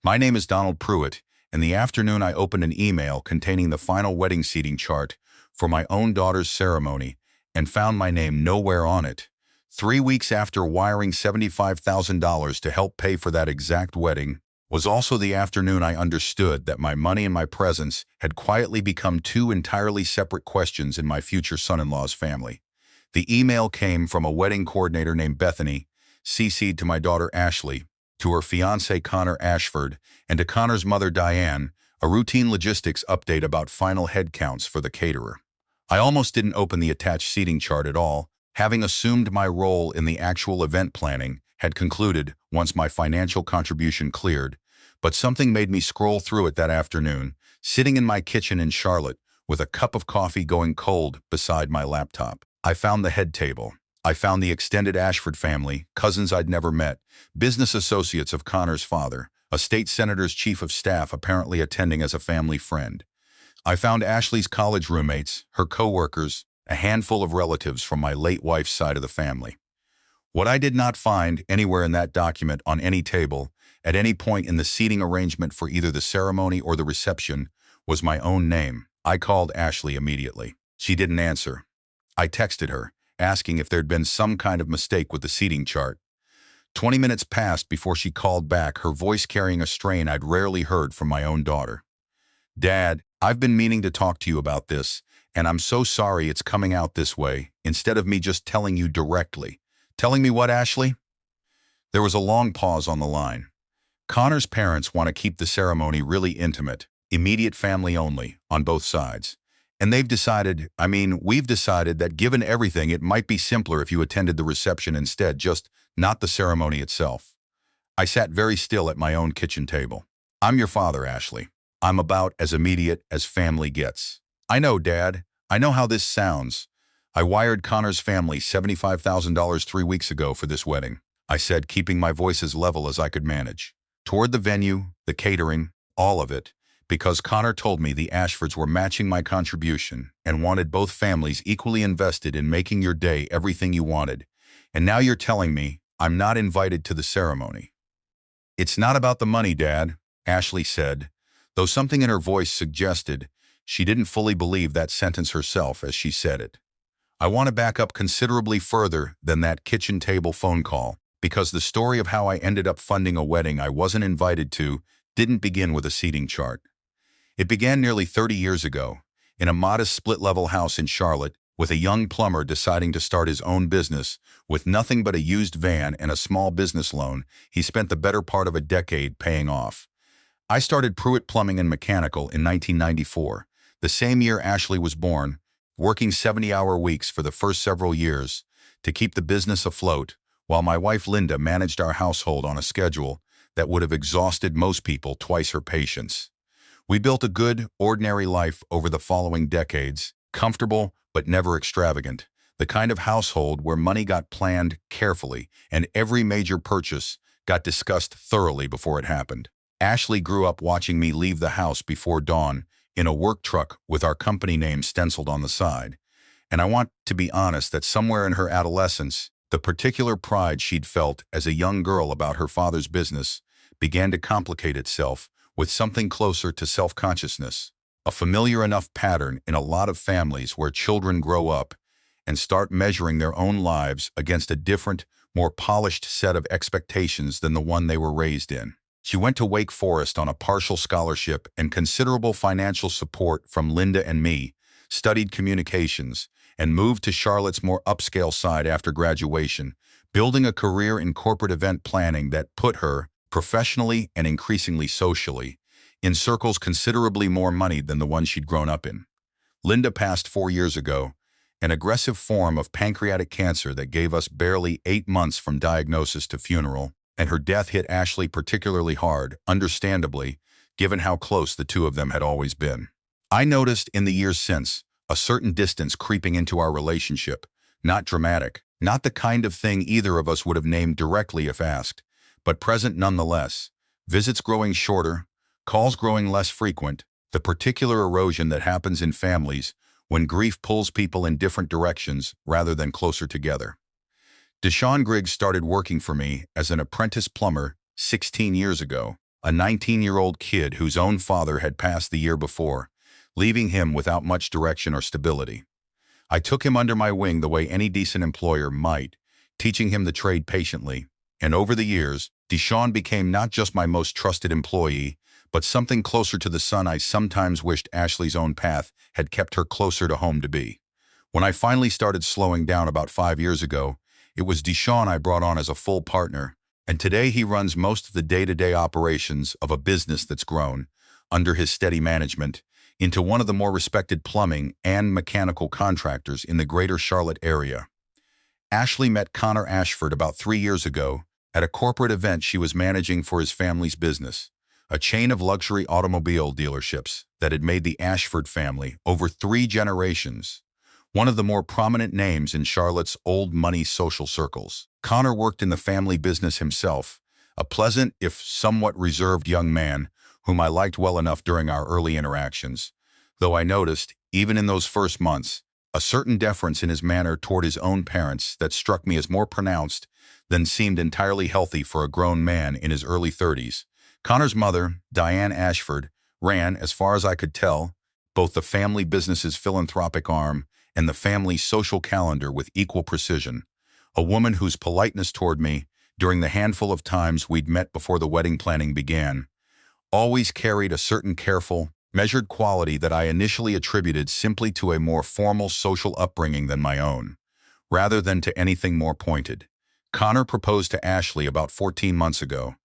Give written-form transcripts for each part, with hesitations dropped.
My name is Donald Pruitt. In the afternoon, I opened an email containing the final wedding seating chart for my own daughter's ceremony and found my name nowhere on it. 3 weeks after wiring $75,000 to help pay for that exact wedding was also the afternoon I understood that my money and my presence had quietly become two entirely separate questions in my future son-in-law's family. The email came from a wedding coordinator named Bethany, CC'd to my daughter Ashley, to her fiancé Connor Ashford, and to Connor's mother Diane, a routine logistics update about final head counts for the caterer. I almost didn't open the attached seating chart at all, having assumed my role in the actual event planning had concluded once my financial contribution cleared, but something made me scroll through it that afternoon, sitting in my kitchen in Charlotte with a cup of coffee going cold beside my laptop. I found the head table. I found the extended Ashford family, cousins I'd never met, business associates of Connor's father, a state senator's chief of staff apparently attending as a family friend. I found Ashley's college roommates, her co-workers, a handful of relatives from my late wife's side of the family. What I did not find anywhere in that document on any table, at any point in the seating arrangement for either the ceremony or the reception, was my own name. I called Ashley immediately. She didn't answer. I texted her, asking if there'd been some kind of mistake with the seating chart. 20 minutes passed before she called back, her voice carrying a strain I'd rarely heard from my own daughter. "Dad, I've been meaning to talk to you about this, and I'm so sorry it's coming out this way, instead of me just telling you directly." "Telling me what, Ashley?" There was a long pause on the line. Connor's parents want to keep the ceremony really intimate, immediate family only, on both sides. And we've decided that given everything, it might be simpler if you attended the reception instead, just not the ceremony itself. I sat very still at my own kitchen table. "I'm your father, Ashley. I'm about as immediate as family gets." "I know, Dad. I know how this sounds. I wired Connor's family $75,000 3 weeks ago for this wedding," I said, keeping my voice as level as I could manage. "Toward the venue, the catering, all of it, because Connor told me the Ashfords were matching my contribution and wanted both families equally invested in making your day everything you wanted. And now you're telling me I'm not invited to the ceremony." "It's not about the money, Dad," Ashley said, though something in her voice suggested she didn't fully believe that sentence herself as she said it. I want to back up considerably further than that kitchen table phone call, because the story of how I ended up funding a wedding I wasn't invited to didn't begin with a seating chart. It began nearly 30 years ago, in a modest split-level house in Charlotte, with a young plumber deciding to start his own business. With nothing but a used van and a small business loan he spent the better part of a decade paying off. I started Pruitt Plumbing and Mechanical in 1994, the same year Ashley was born, working 70-hour weeks for the first several years to keep the business afloat, while my wife Linda managed our household on a schedule that would have exhausted most people twice her patience. We built a good, ordinary life over the following decades, comfortable but never extravagant, the kind of household where money got planned carefully and every major purchase got discussed thoroughly before it happened. Ashley grew up watching me leave the house before dawn in a work truck with our company name stenciled on the side, and I want to be honest that somewhere in her adolescence, the particular pride she'd felt as a young girl about her father's business began to complicate itself with something closer to self-consciousness, a familiar enough pattern in a lot of families where children grow up and start measuring their own lives against a different, more polished set of expectations than the one they were raised in. She went to Wake Forest on a partial scholarship and considerable financial support from Linda and me, studied communications, and moved to Charlotte's more upscale side after graduation, building a career in corporate event planning that put her, professionally and increasingly socially, in circles considerably more moneyed than the one she'd grown up in. Linda passed 4 years ago, an aggressive form of pancreatic cancer that gave us barely 8 months from diagnosis to funeral, and her death hit Ashley particularly hard, understandably, given how close the two of them had always been. I noticed in the years since a certain distance creeping into our relationship, not dramatic, not the kind of thing either of us would have named directly if asked, but present nonetheless, visits growing shorter, calls growing less frequent, the particular erosion that happens in families when grief pulls people in different directions rather than closer together. Deshaun Griggs started working for me as an apprentice plumber 16 years ago, a 19-year-old kid whose own father had passed the year before, leaving him without much direction or stability. I took him under my wing the way any decent employer might, teaching him the trade patiently, and over the years, Deshaun became not just my most trusted employee, but something closer to the son I sometimes wished Ashley's own path had kept her closer to home to be. When I finally started slowing down about 5 years ago, it was Deshaun I brought on as a full partner, and today he runs most of the day-to-day operations of a business that's grown, under his steady management, into one of the more respected plumbing and mechanical contractors in the greater Charlotte area. Ashley met Connor Ashford about 3 years ago at a corporate event she was managing for his family's business, a chain of luxury automobile dealerships that had made the Ashford family, over 3 generations, one of the more prominent names in Charlotte's old money social circles. Connor worked in the family business himself, a pleasant, if somewhat reserved young man whom I liked well enough during our early interactions, though I noticed, even in those first months, a certain deference in his manner toward his own parents that struck me as more pronounced than seemed entirely healthy for a grown man in his early 30s. Connor's mother, Diane Ashford, ran, as far as I could tell, both the family business's philanthropic arm and the family social calendar with equal precision, a woman whose politeness toward me, during the handful of times we'd met before the wedding planning began, always carried a certain careful, measured quality that I initially attributed simply to a more formal social upbringing than my own, rather than to anything more pointed. Connor proposed to Ashley about 14 months ago,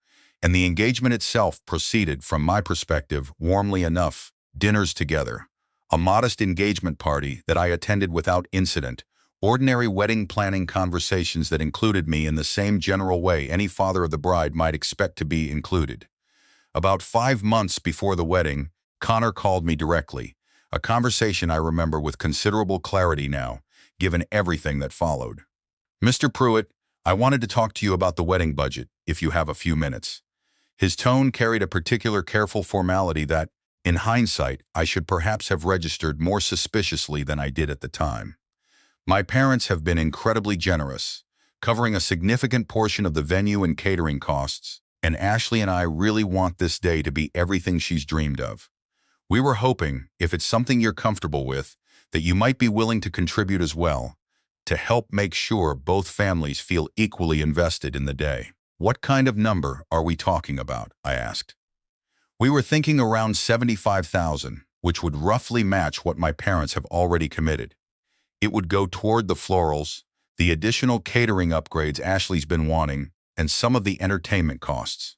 and the engagement itself proceeded, from my perspective, warmly enough. Dinners together, a modest engagement party that I attended without incident, ordinary wedding planning conversations that included me in the same general way any father of the bride might expect to be included. About 5 months before the wedding, Connor called me directly, a conversation I remember with considerable clarity now, given everything that followed. "Mr. Pruitt, I wanted to talk to you about the wedding budget, if you have a few minutes." His tone carried a particular careful formality that, in hindsight, I should perhaps have registered more suspiciously than I did at the time. My parents have been incredibly generous, covering a significant portion of the venue and catering costs, and Ashley and I really want this day to be everything she's dreamed of. We were hoping, if it's something you're comfortable with, that you might be willing to contribute as well, to help make sure both families feel equally invested in the day. "What kind of number are we talking about?" I asked. "We were thinking around $75,000, which would roughly match what my parents have already committed. It would go toward the florals, the additional catering upgrades Ashley's been wanting, and some of the entertainment costs."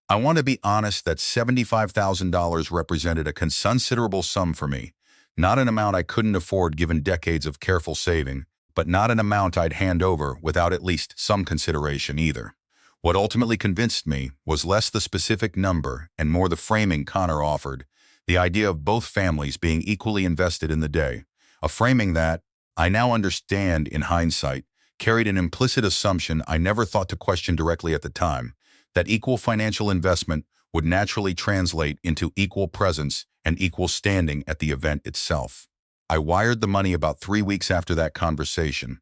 I want to be honest that $75,000 represented a considerable sum for me, not an amount I couldn't afford given decades of careful saving, but not an amount I'd hand over without at least some consideration either. What ultimately convinced me was less the specific number and more the framing Connor offered, the idea of both families being equally invested in the day, a framing that, I now understand in hindsight, carried an implicit assumption I never thought to question directly at the time, that equal financial investment would naturally translate into equal presence and equal standing at the event itself. I wired the money about 3 weeks after that conversation,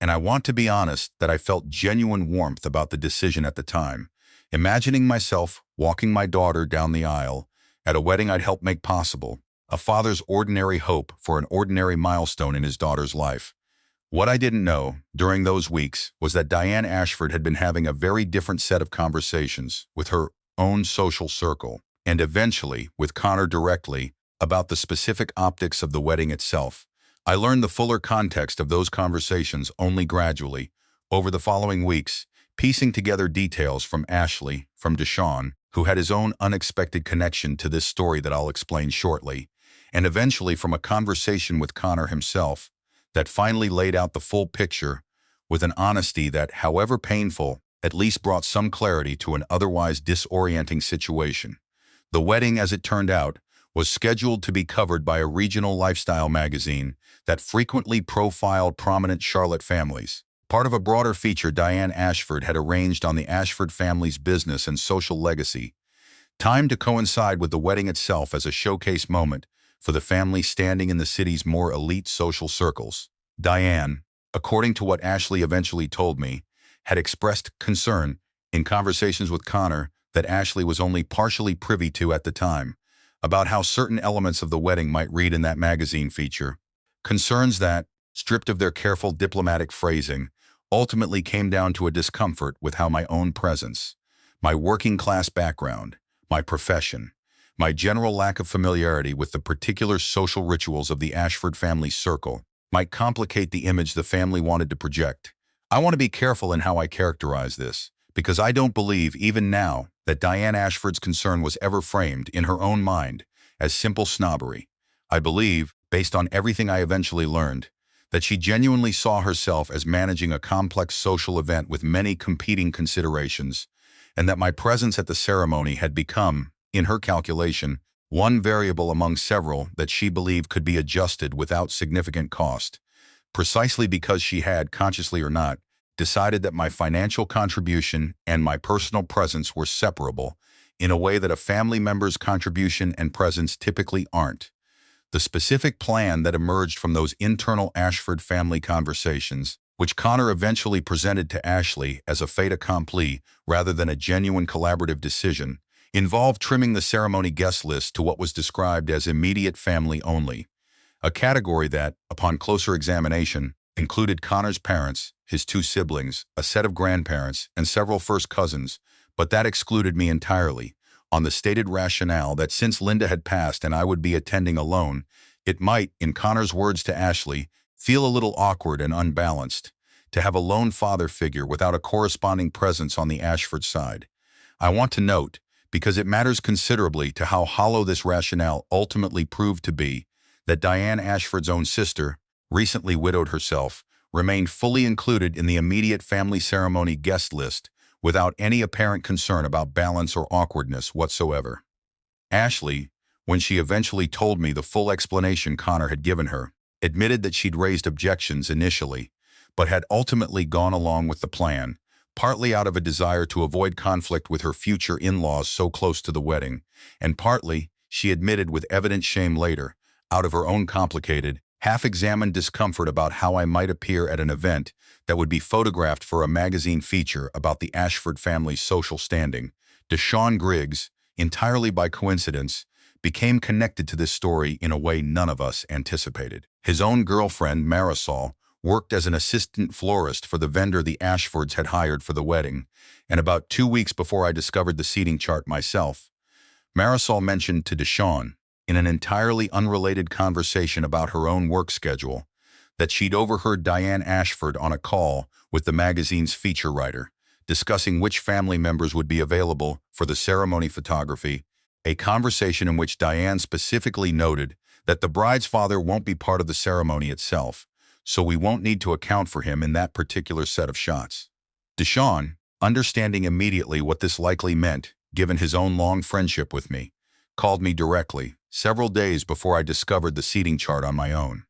and I want to be honest that I felt genuine warmth about the decision at the time, imagining myself walking my daughter down the aisle at a wedding I'd helped make possible, a father's ordinary hope for an ordinary milestone in his daughter's life. What I didn't know, during those weeks, was that Diane Ashford had been having a very different set of conversations with her own social circle, and eventually, with Connor directly, about the specific optics of the wedding itself. I learned the fuller context of those conversations only gradually, over the following weeks, piecing together details from Ashley, from Deshaun, who had his own unexpected connection to this story that I'll explain shortly, and eventually from a conversation with Connor himself, that finally laid out the full picture with an honesty that, however painful, at least brought some clarity to an otherwise disorienting situation. The wedding, as it turned out, was scheduled to be covered by a regional lifestyle magazine that frequently profiled prominent Charlotte families, part of a broader feature Diane Ashford had arranged on the Ashford family's business and social legacy, timed to coincide with the wedding itself as a showcase moment for the family standing in the city's more elite social circles. Diane, according to what Ashley eventually told me, had expressed concern in conversations with Connor that Ashley was only partially privy to at the time, about how certain elements of the wedding might read in that magazine feature. Concerns that, stripped of their careful diplomatic phrasing, ultimately came down to a discomfort with how my own presence, my working-class background, my profession, my general lack of familiarity with the particular social rituals of the Ashford family circle might complicate the image the family wanted to project. I want to be careful in how I characterize this, because I don't believe, even now, that Diane Ashford's concern was ever framed, in her own mind, as simple snobbery. I believe, based on everything I eventually learned, that she genuinely saw herself as managing a complex social event with many competing considerations, and that my presence at the ceremony had become, in her calculation, one variable among several that she believed could be adjusted without significant cost, precisely because she had, consciously or not, decided that my financial contribution and my personal presence were separable in a way that a family member's contribution and presence typically aren't. The specific plan that emerged from those internal Ashford family conversations, which Connor eventually presented to Ashley as a fait accompli rather than a genuine collaborative decision, involved trimming the ceremony guest list to what was described as immediate family only, a category that, upon closer examination, included Connor's parents, his two siblings, a set of grandparents, and several first cousins, but that excluded me entirely, on the stated rationale that since Linda had passed and I would be attending alone, it might, in Connor's words to Ashley, feel a little awkward and unbalanced to have a lone father figure without a corresponding presence on the Ashford side. I want to note, because it matters considerably to how hollow this rationale ultimately proved to be, that Diane Ashford's own sister, recently widowed herself, remained fully included in the immediate family ceremony guest list without any apparent concern about balance or awkwardness whatsoever. Ashley, when she eventually told me the full explanation Connor had given her, admitted that she'd raised objections initially, but had ultimately gone along with the plan, partly out of a desire to avoid conflict with her future in-laws so close to the wedding, and partly, she admitted with evident shame later, out of her own complicated, half-examined discomfort about how I might appear at an event that would be photographed for a magazine feature about the Ashford family's social standing. Deshaun Griggs, entirely by coincidence, became connected to this story in a way none of us anticipated. His own girlfriend, Marisol, worked as an assistant florist for the vendor the Ashfords had hired for the wedding, and about 2 weeks before I discovered the seating chart myself, Marisol mentioned to Deshaun, in an entirely unrelated conversation about her own work schedule, that she'd overheard Diane Ashford on a call with the magazine's feature writer, discussing which family members would be available for the ceremony photography, a conversation in which Diane specifically noted that the bride's father won't be part of the ceremony itself, so we won't need to account for him in that particular set of shots. Deshaun, understanding immediately what this likely meant, given his own long friendship with me, called me directly, several days before I discovered the seating chart on my own.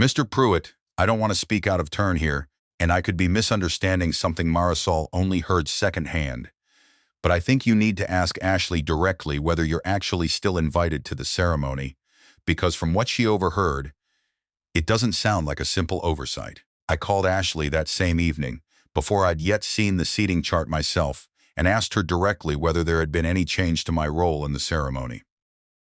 "Mr. Pruitt, I don't want to speak out of turn here, and I could be misunderstanding something Marisol only heard secondhand, but I think you need to ask Ashley directly whether you're actually still invited to the ceremony, because from what she overheard, it doesn't sound like a simple oversight." I called Ashley that same evening, before I'd yet seen the seating chart myself, and asked her directly whether there had been any change to my role in the ceremony.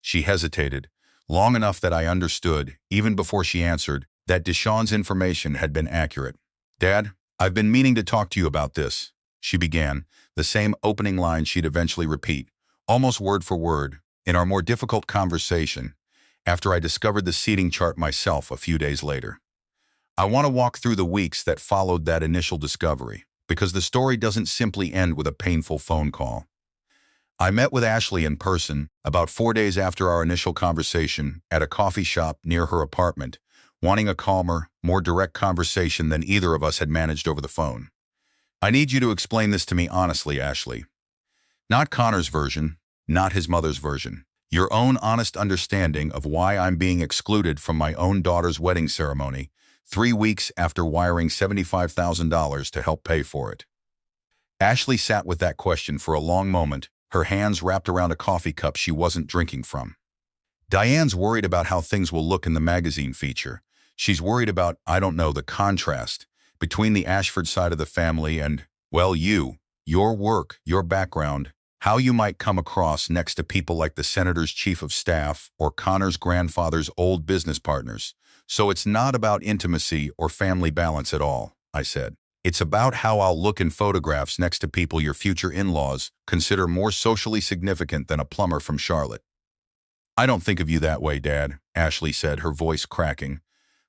She hesitated, long enough that I understood, even before she answered, that Deshaun's information had been accurate. "Dad, I've been meaning to talk to you about this," she began, the same opening line she'd eventually repeat, almost word for word, in our more difficult conversation, after I discovered the seating chart myself a few days later. I want to walk through the weeks that followed that initial discovery, because the story doesn't simply end with a painful phone call. I met with Ashley in person about 4 days after our initial conversation at a coffee shop near her apartment, wanting a calmer, more direct conversation than either of us had managed over the phone. "I need you to explain this to me honestly, Ashley. Not Connor's version, not his mother's version. Your own honest understanding of why I'm being excluded from my own daughter's wedding ceremony 3 weeks after wiring $75,000 to help pay for it." Ashley sat with that question for a long moment, her hands wrapped around a coffee cup she wasn't drinking from. "Diane's worried about how things will look in the magazine feature. She's worried about, I don't know, the contrast between the Ashford side of the family and, well, your work, your background, how you might come across next to people like the senator's chief of staff or Connor's grandfather's old business partners. So it's not about intimacy or family balance at all, I said. It's about how I'll look in photographs next to people your future in-laws consider more socially significant than a plumber from Charlotte. I don't think of you that way, Dad, Ashley said, her voice cracking.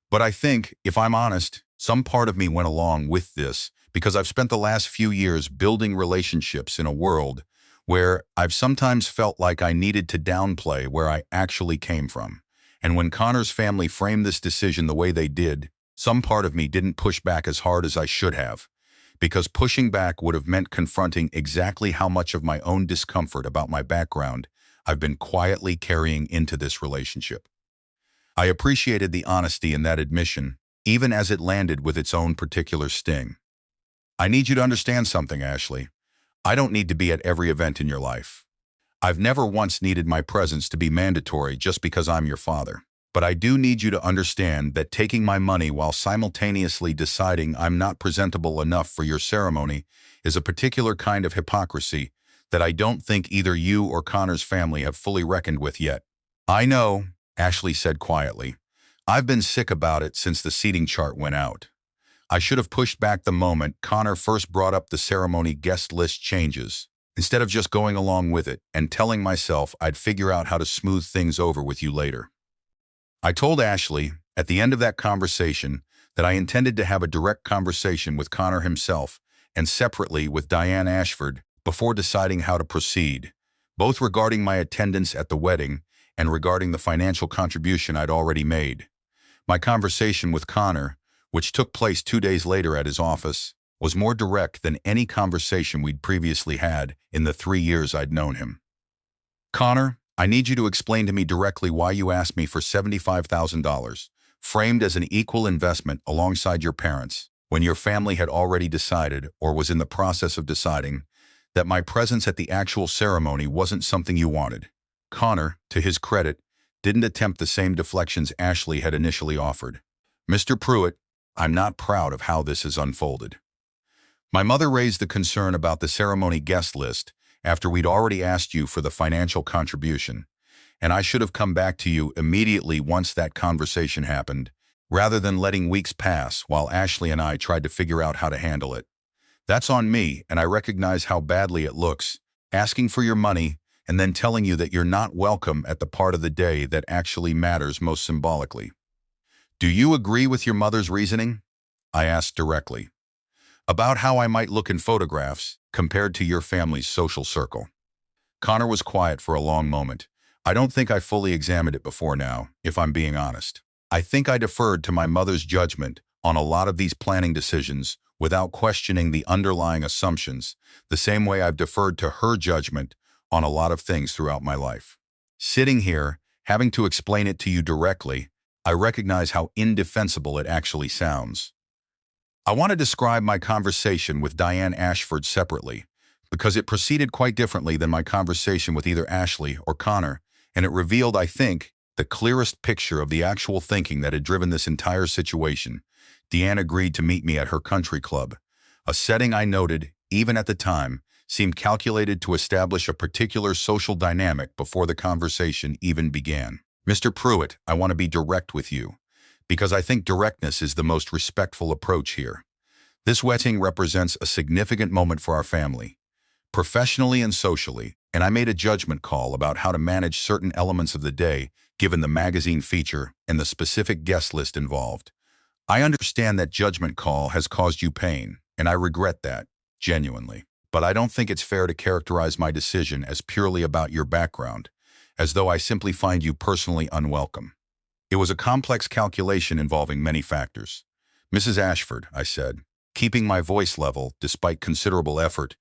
But I think, if I'm honest, some part of me went along with this because I've spent the last few years building relationships in a world where I've sometimes felt like I needed to downplay where I actually came from. And when Connor's family framed this decision the way they did, some part of me didn't push back as hard as I should have, because pushing back would have meant confronting exactly how much of my own discomfort about my background I've been quietly carrying into this relationship. I appreciated the honesty in that admission, even as it landed with its own particular sting. I need you to understand something, Ashley. I don't need to be at every event in your life. I've never once needed my presence to be mandatory just because I'm your father. But I do need you to understand that taking my money while simultaneously deciding I'm not presentable enough for your ceremony is a particular kind of hypocrisy that I don't think either you or Connor's family have fully reckoned with yet. I know, Ashley said quietly. I've been sick about it since the seating chart went out. I should have pushed back the moment Connor first brought up the ceremony guest list changes, instead of just going along with it and telling myself I'd figure out how to smooth things over with you later. I told Ashley, at the end of that conversation, that I intended to have a direct conversation with Connor himself and separately with Diane Ashford before deciding how to proceed, both regarding my attendance at the wedding and regarding the financial contribution I'd already made. My conversation with Connor, which took place 2 days later at his office, was more direct than any conversation we'd previously had in the 3 years I'd known him. Connor, I need you to explain to me directly why you asked me for $75,000, framed as an equal investment alongside your parents, when your family had already decided, or was in the process of deciding, that my presence at the actual ceremony wasn't something you wanted. Connor, to his credit, didn't attempt the same deflections Ashley had initially offered. Mr. Pruitt, I'm not proud of how this has unfolded. My mother raised the concern about the ceremony guest list after we'd already asked you for the financial contribution, and I should have come back to you immediately once that conversation happened, rather than letting weeks pass while Ashley and I tried to figure out how to handle it. That's on me, and I recognize how badly it looks, asking for your money and then telling you that you're not welcome at the part of the day that actually matters most symbolically. Do you agree with your mother's reasoning? I asked directly. About how I might look in photographs compared to your family's social circle. Connor was quiet for a long moment. I don't think I fully examined it before now, if I'm being honest. I think I deferred to my mother's judgment on a lot of these planning decisions without questioning the underlying assumptions, the same way I've deferred to her judgment on a lot of things throughout my life. Sitting here, having to explain it to you directly, I recognize how indefensible it actually sounds. I want to describe my conversation with Diane Ashford separately, because it proceeded quite differently than my conversation with either Ashley or Connor, and it revealed, I think, the clearest picture of the actual thinking that had driven this entire situation. Deanne agreed to meet me at her country club, a setting I noted, even at the time, seemed calculated to establish a particular social dynamic before the conversation even began. Mr. Pruitt, I want to be direct with you, because I think directness is the most respectful approach here. This wedding represents a significant moment for our family, professionally and socially, and I made a judgment call about how to manage certain elements of the day given the magazine feature and the specific guest list involved. I understand that judgment call has caused you pain, and I regret that, genuinely. But I don't think it's fair to characterize my decision as purely about your background, as though I simply find you personally unwelcome. It was a complex calculation involving many factors. Mrs. Ashford, I said, keeping my voice level despite considerable effort,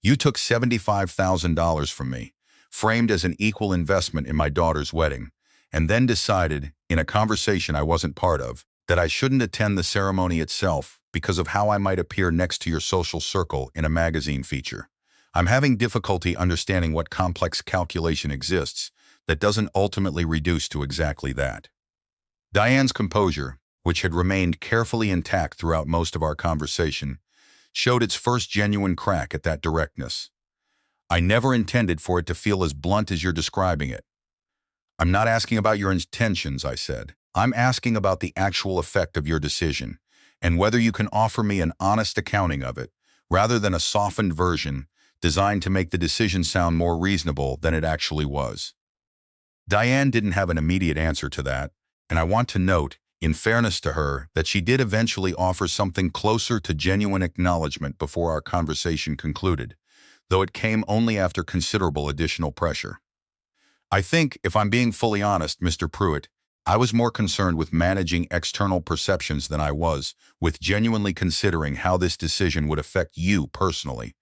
you took $75,000 from me, framed as an equal investment in my daughter's wedding, and then decided, in a conversation I wasn't part of, that I shouldn't attend the ceremony itself because of how I might appear next to your social circle in a magazine feature. I'm having difficulty understanding what complex calculation exists that doesn't ultimately reduce to exactly that. Diane's composure, which had remained carefully intact throughout most of our conversation, showed its first genuine crack at that directness. I never intended for it to feel as blunt as you're describing it. I'm not asking about your intentions, I said. I'm asking about the actual effect of your decision, and whether you can offer me an honest accounting of it, rather than a softened version designed to make the decision sound more reasonable than it actually was. Diane didn't have an immediate answer to that, and I want to note, in fairness to her, that she did eventually offer something closer to genuine acknowledgement before our conversation concluded, though it came only after considerable additional pressure. I think, if I'm being fully honest, Mr. Pruitt, I was more concerned with managing external perceptions than I was with genuinely considering how this decision would affect you personally,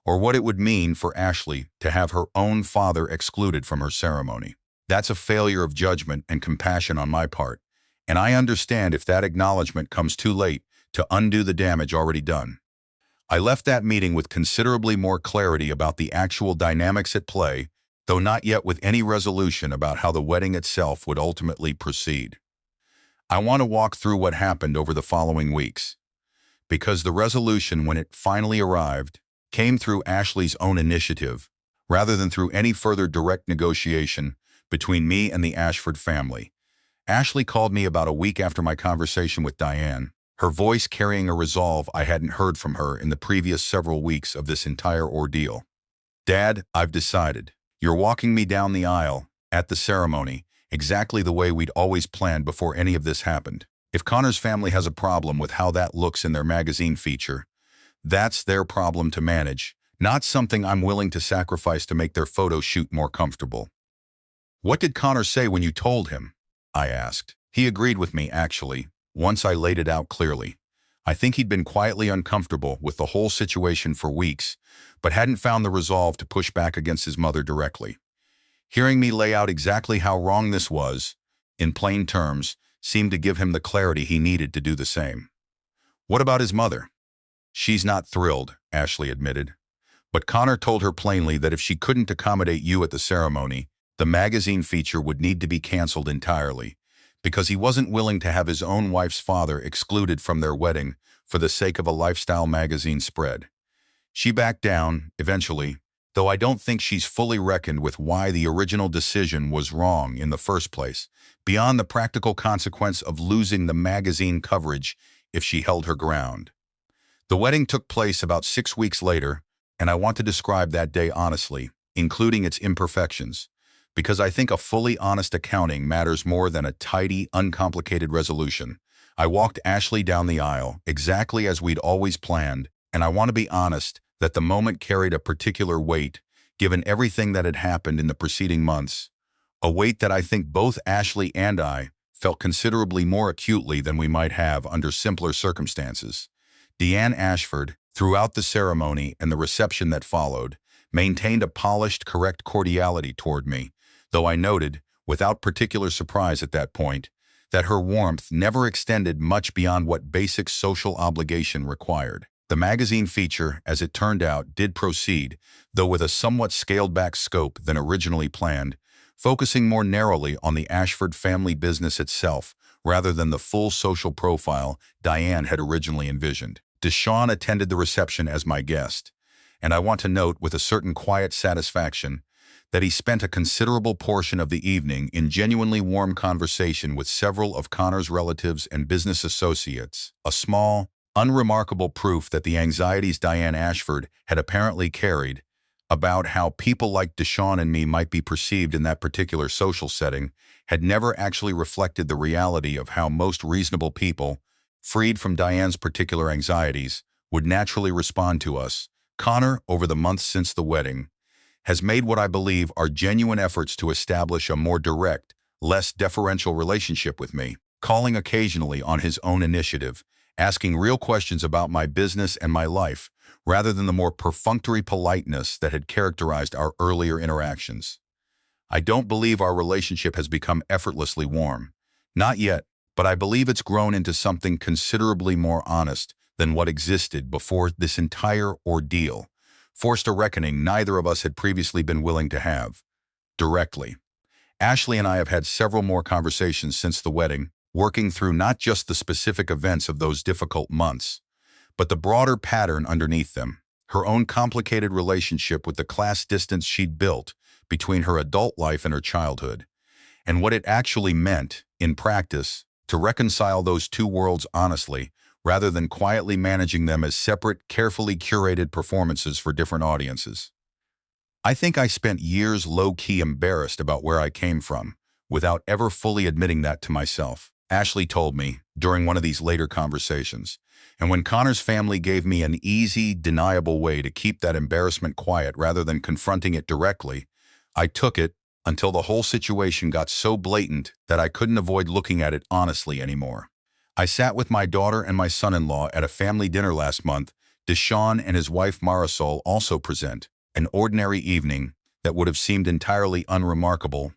or what it would mean for Ashley to have her own father excluded from her ceremony. That's a failure of judgment and compassion on my part, and I understand if that acknowledgement comes too late to undo the damage already done. I left that meeting with considerably more clarity about the actual dynamics at play, though not yet with any resolution about how the wedding itself would ultimately proceed. I want to walk through what happened over the following weeks, because the resolution, when it finally arrived, came through Ashley's own initiative, rather than through any further direct negotiation between me and the Ashford family. Ashley called me about a week after my conversation with Diane, her voice carrying a resolve I hadn't heard from her in the previous several weeks of this entire ordeal. "Dad, I've decided. You're walking me down the aisle, at the ceremony, exactly the way we'd always planned before any of this happened. If Connor's family has a problem with how that looks in their magazine feature, that's their problem to manage, not something I'm willing to sacrifice to make their photo shoot more comfortable." "What did Connor say when you told him?" I asked. He agreed with me, actually, once I laid it out clearly. I think he'd been quietly uncomfortable with the whole situation for weeks, but hadn't found the resolve to push back against his mother directly. Hearing me lay out exactly how wrong this was, in plain terms, seemed to give him the clarity he needed to do the same. "What about his mother?" "She's not thrilled," Ashley admitted. "But Connor told her plainly that if she couldn't accommodate you at the ceremony, the magazine feature would need to be canceled entirely, because he wasn't willing to have his own wife's father excluded from their wedding for the sake of a lifestyle magazine spread. She backed down, eventually, though I don't think she's fully reckoned with why the original decision was wrong in the first place, beyond the practical consequence of losing the magazine coverage if she held her ground." The wedding took place about 6 weeks later, and I want to describe that day honestly, including its imperfections, because I think a fully honest accounting matters more than a tidy, uncomplicated resolution. I walked Ashley down the aisle, exactly as we'd always planned, and I want to be honest that the moment carried a particular weight, given everything that had happened in the preceding months, a weight that I think both Ashley and I felt considerably more acutely than we might have under simpler circumstances. Deanne Ashford, throughout the ceremony and the reception that followed, maintained a polished, correct cordiality toward me, though I noted, without particular surprise at that point, that her warmth never extended much beyond what basic social obligation required. The magazine feature, as it turned out, did proceed, though with a somewhat scaled-back scope than originally planned, focusing more narrowly on the Ashford family business itself rather than the full social profile Diane had originally envisioned. Deshawn attended the reception as my guest, and I want to note with a certain quiet satisfaction that he spent a considerable portion of the evening in genuinely warm conversation with several of Connor's relatives and business associates, a small, unremarkable proof that the anxieties Diane Ashford had apparently carried about how people like Deshawn and me might be perceived in that particular social setting had never actually reflected the reality of how most reasonable people, freed from Diane's particular anxieties, would naturally respond to us. Connor, over the months since the wedding, has made what I believe are genuine efforts to establish a more direct, less deferential relationship with me, calling occasionally on his own initiative, asking real questions about my business and my life, rather than the more perfunctory politeness that had characterized our earlier interactions. I don't believe our relationship has become effortlessly warm. Not yet, but I believe it's grown into something considerably more honest than what existed before this entire ordeal forced a reckoning neither of us had previously been willing to have, directly. Ashley and I have had several more conversations since the wedding, working through not just the specific events of those difficult months, but the broader pattern underneath them. her own complicated relationship with the class distance she'd built between her adult life and her childhood, and what it actually meant, in practice, to reconcile those two worlds honestly, rather than quietly managing them as separate, carefully curated performances for different audiences. I think I spent years low-key embarrassed about where I came from, without ever fully admitting that to myself. Ashley told me, during one of these later conversations, and when Connor's family gave me an easy, deniable way to keep that embarrassment quiet rather than confronting it directly, I took it until the whole situation got so blatant that I couldn't avoid looking at it honestly anymore. I sat with my daughter and my son-in-law at a family dinner last month. Deshaun and his wife Marisol also present, an ordinary evening that would have seemed entirely unremarkable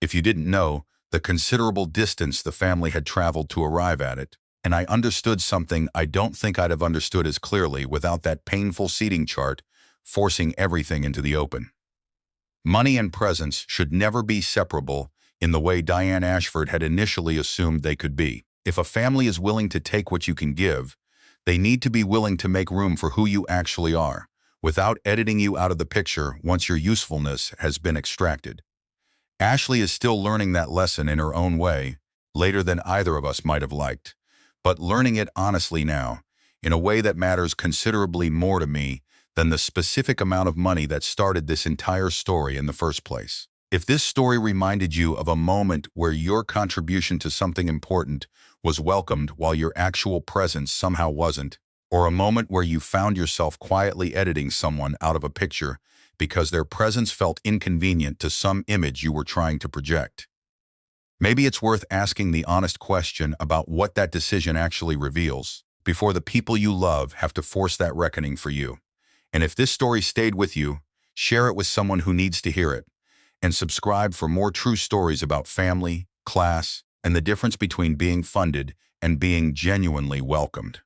if you didn't know the considerable distance the family had traveled to arrive at it, and I understood something I don't think I'd have understood as clearly without that painful seating chart forcing everything into the open. Money and presents should never be separable in the way Diane Ashford had initially assumed they could be. If a family is willing to take what you can give, they need to be willing to make room for who you actually are, without editing you out of the picture once your usefulness has been extracted. Ashley is still learning that lesson in her own way, later than either of us might have liked, but learning it honestly now, in a way that matters considerably more to me than the specific amount of money that started this entire story in the first place. If this story reminded you of a moment where your contribution to something important was welcomed while your actual presence somehow wasn't, or a moment where you found yourself quietly editing someone out of a picture because their presence felt inconvenient to some image you were trying to project, maybe it's worth asking the honest question about what that decision actually reveals before the people you love have to force that reckoning for you. And if this story stayed with you, share it with someone who needs to hear it, and subscribe for more true stories about family, class, and the difference between being funded and being genuinely welcomed.